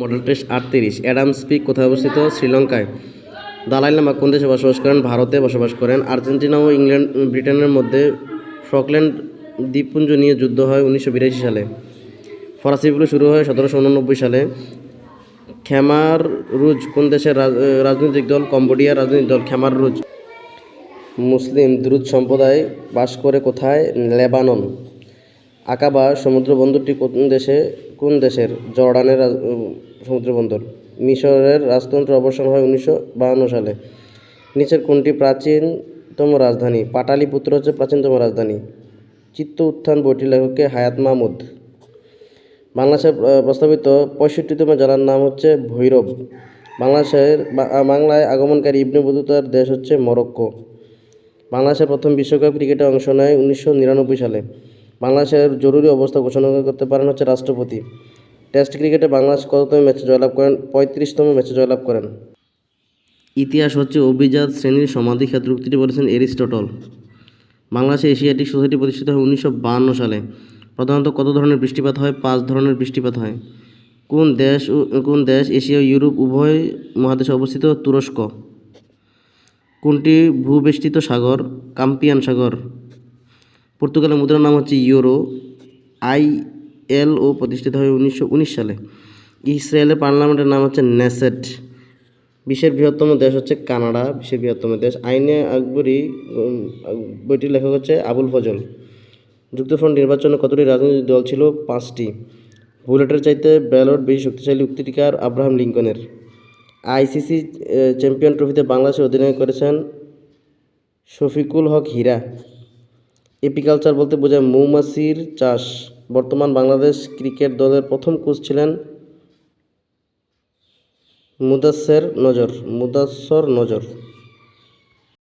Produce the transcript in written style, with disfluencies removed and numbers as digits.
Model test 38। Adam speak কোথায় অবস্থিত? শ্রীলঙ্কায়। দালাই লামা কোন দেশে বসবাস করেন? ভারতে বসবাস করেন। আর্জেন্টিনা ও ব্রিটেনের মধ্যে ফকল্যান্ড দ্বীপপুঞ্জ নিয়ে যুদ্ধ হয় 1982 সালে। ফরাসি বিপ্লব শুরু হয় 1789 সালে। খেমার রুজ কোন দেশের রাজনৈতিক দল? কম্বোডিয়ার রাজনৈতিক দল খেমার রুজ। মুসলিম দ্রুজ সম্প্রদায় বাস করে কোথায়? লেবানন। আকাবা সমুদ্র বন্দরটি কোন দেশের? জর্ডানের সমুদ্র বন্দর। মিশরের রাজতন্ত্র অবসান হয় 1952 সালে। নিচের কোনটি প্রাচীনতম রাজধানী? পাটালিপুত্র হচ্ছে প্রাচীনতম রাজধানী। চিত্ত উত্থান বইটির লেখককে? হায়াত মাহমুদ। বাংলাদেশের প্রস্তাবিত 65তম জেলার নাম হচ্ছে ভৈরব। বাংলায় আগমনকারী ইবনে বতুতার দেশ হচ্ছে মরক্কো। বাংলাদেশের প্রথম বিশ্বকাপ ক্রিকেটে অংশ নেয় 1999 সালে। বাংলাদেশের জরুরি অবস্থা ঘোষণা করতে পারেন হচ্ছে রাষ্ট্রপতি। টেস্ট ক্রিকেটে বাংলাদেশ কততম ম্যাচে জয়লাভ করেন? 35তম ম্যাচে জয়লাভ করেন। ইতিহাস হচ্ছে অভিজাত শ্রেণীর সমাধি ক্ষেত্র উক্তিটি বলেছেন এরিস্টটল। বাংলাদেশে এশিয়াটিক সোসাইটি প্রতিষ্ঠিত হয় 1952 সালে। প্রধানত কত ধরনের বৃষ্টিপাত হয়? 5 ধরনের বৃষ্টিপাত হয়। কোন দেশ এশিয়া ও ইউরোপ উভয় মহাদেশে অবস্থিত? তুরস্ক। কোনটি ভূবেষ্টিত সাগর? কাস্পিয়ান সাগর। পর্তুগালের মুদ্রার নাম হচ্ছে ইউরো। ILO প্রতিষ্ঠিত হয় 1919 সালে। ইসরায়েলের পার্লামেন্টের নাম হচ্ছে নেসেট। বিশ্বের বৃহত্তম দেশ হচ্ছে কানাডা। বিশ্বের বৃহত্তম দেশ। আইনে আকবরী বইটির লেখক হচ্ছে আবুল ফজল। যুক্তফ্রন্ট নির্বাচনে কতটি রাজনৈতিক দল ছিল? 5টি। বুলেটের চাইতে ব্যালট বেশি শক্তিশালী উক্তিটিকার? আব্রাহাম লিঙ্কনের। ICC চ্যাম্পিয়ন ট্রফিতে বাংলাদেশের অধিনায়ক করেছেন শফিকুল হক হীরা। এপিকালচার বলতে বোঝায় মৌমাছির চাষ। বর্তমান বাংলাদেশ ক্রিকেট দলের প্রথম কোচ ছিলেন মুদাচ্ছর নজর।